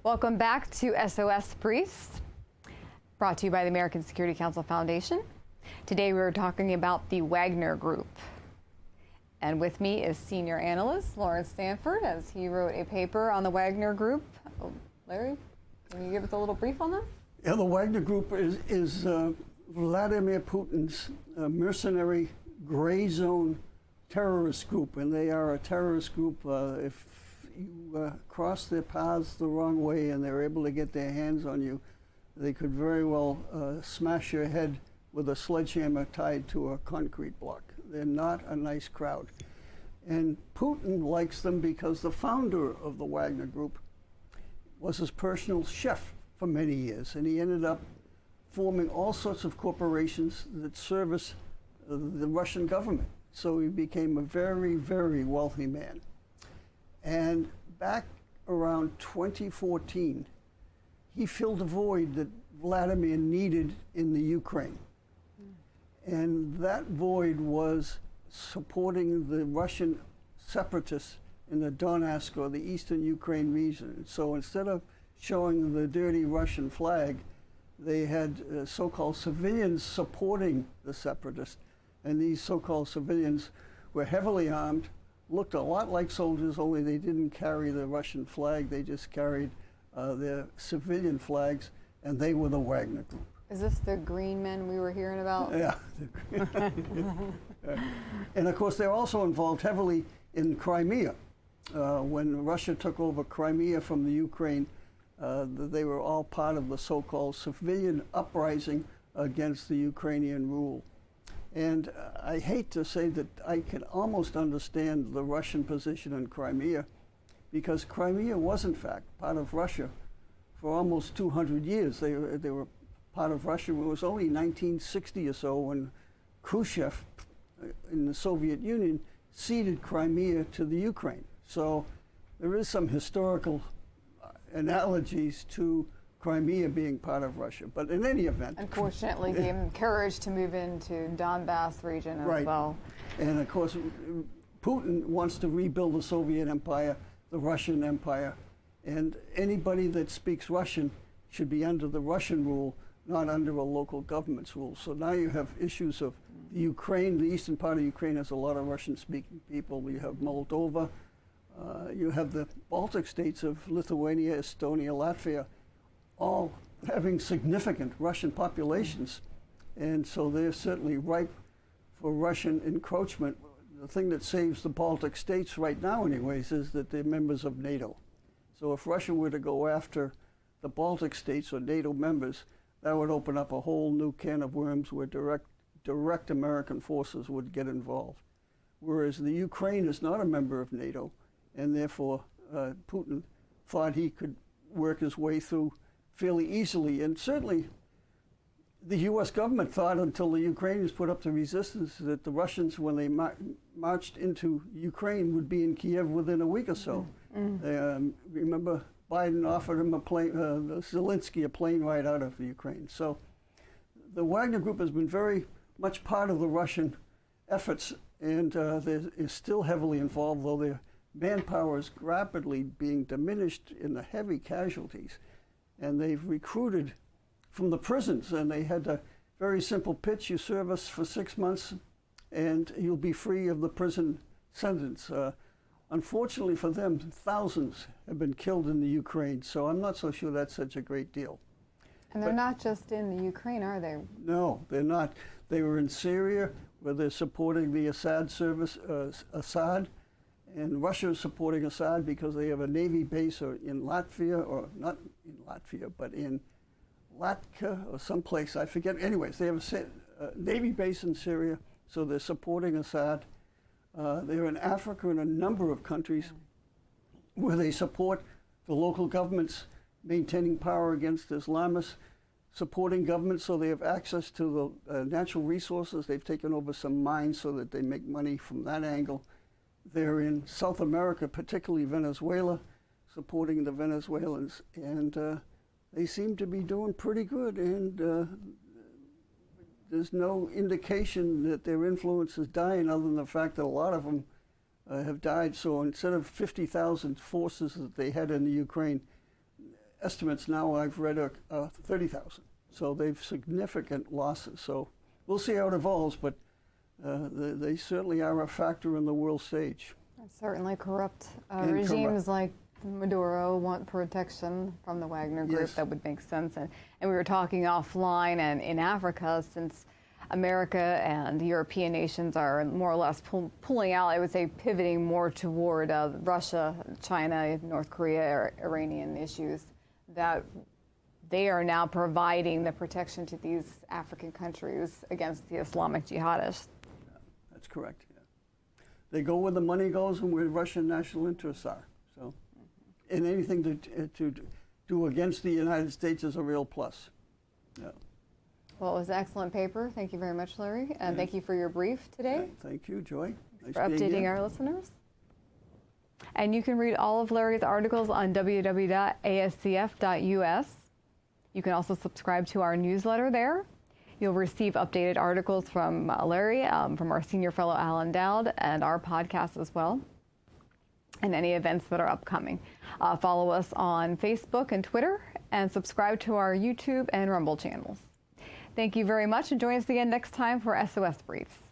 Welcome back to SOS Briefs, brought to you by the American Security Council Foundation. Today we're talking about the Wagner Group. And with me is senior analyst Laurence Sanford, as he wrote a paper on the Wagner Group. Oh, Larry, can you give us a little brief on that? Yeah, the Wagner Group is Vladimir Putin's mercenary gray zone terrorist group, and they are a terrorist group. If you cross their paths the wrong way and they're able to get their hands on you, they could very well smash your head with a sledgehammer tied to a concrete block. They're not a nice crowd. And Putin likes them because the founder of the Wagner Group was his personal chef for many years, and he ended up forming all sorts of corporations that service the Russian government. So he became a very, very wealthy man. And back around 2014, he filled a void that Vladimir needed in the Ukraine. And that void was supporting the Russian separatists in the Donetsk or the eastern Ukraine region. So instead of showing the dirty Russian flag, they had so-called civilians supporting the separatists. And these so-called civilians were heavily armed, looked a lot like soldiers, only they didn't carry the Russian flag. They just carried their civilian flags, and they were the Wagner Group. Is this the green men we were hearing about? Yeah. And of course, they're also involved heavily in Crimea. When Russia took over Crimea from the Ukraine, they were all part of the so-called civilian uprising against the Ukrainian rule. And I hate to say that I can almost understand the Russian position in Crimea, because Crimea was in fact part of Russia for almost 200 years. They were part of Russia. It was only 1960 or so when Khrushchev in the Soviet Union ceded Crimea to the Ukraine. So there is some historical analogies to Crimea being part of Russia. But in any event, unfortunately, he encouraged to move into Donbass region as well. And of course, Putin wants to rebuild the Soviet Empire, the Russian Empire, and anybody that speaks Russian should be under the Russian rule, not under a local government's rule. So now you have issues of the Ukraine. The eastern part of Ukraine has a lot of Russian-speaking people. You have Moldova. You have the Baltic states of Lithuania, Estonia, Latvia, all having significant Russian populations. And so they're certainly ripe for Russian encroachment. The thing that saves the Baltic states right now anyways is that they're members of NATO. So if Russia were to go after the Baltic states or NATO members, that would open up a whole new can of worms where direct American forces would get involved. Whereas the Ukraine is not a member of NATO, and therefore Putin thought he could work his way through fairly easily. And certainly the US government thought, until the Ukrainians put up the resistance, that the Russians, when they marched into Ukraine, would be in Kiev within a week or so. Remember, Biden offered him a plane, Zelensky a plane ride out of the Ukraine. So the Wagner Group has been very much part of the Russian efforts, and they're still heavily involved, though their manpower is rapidly being diminished in the heavy casualties. And they've recruited from the prisons, and they had a very simple pitch: you serve us for 6 months and you'll be free of the prison sentence. Unfortunately for them, thousands have been killed in the Ukraine, so I'm not so sure that's such a great deal. And they're not just in the Ukraine, are they? No, they're not. They were in Syria, where they're supporting the Assad service, Assad, and Russia is supporting Assad because they have a Navy base in Latvia, or not in Latvia, but in Latka or someplace, I forget. Anyways, they have a Navy base in Syria, so they're supporting Assad. They're in Africa and a number of countries where they support the local governments maintaining power against Islamists, supporting governments so they have access to the natural resources. They've taken over some mines so that they make money from that angle. They're in South America, particularly Venezuela, supporting the Venezuelans, and they seem to be doing pretty good, and there's no indication that their influence is dying, other than the fact that a lot of them have died. So instead of 50,000 forces that they had in the Ukraine, estimates now I've read are 30,000. So they've significant losses. So we'll see how it evolves, but they certainly are a factor in the world stage. Certainly corrupt regimes like Maduro want protection from the Wagner Group. Yes. That would make sense. And we were talking offline, and in Africa, since America and European nations are more or less pulling out, I would say pivoting more toward Russia, China, North Korea, or Iranian issues, that they are now providing the protection to these African countries against the Islamic jihadists. Yeah, that's correct. Yeah. They go where the money goes and where Russian national interests are. So, and anything to do against the United States is a real plus. Yeah. Well, it was an excellent paper. Thank you very much, Larry. And thank you for your brief today. Thank you, Joy. Nice for updating our listeners. And you can read all of Larry's articles on www.ascf.us. You can also subscribe to our newsletter there. You'll receive updated articles from Larry, from our senior fellow Alan Dowd, and our podcast as well, and any events that are upcoming. Follow us on Facebook and Twitter, and subscribe to our YouTube and Rumble channels. Thank you very much, and join us again next time for SOS Briefs.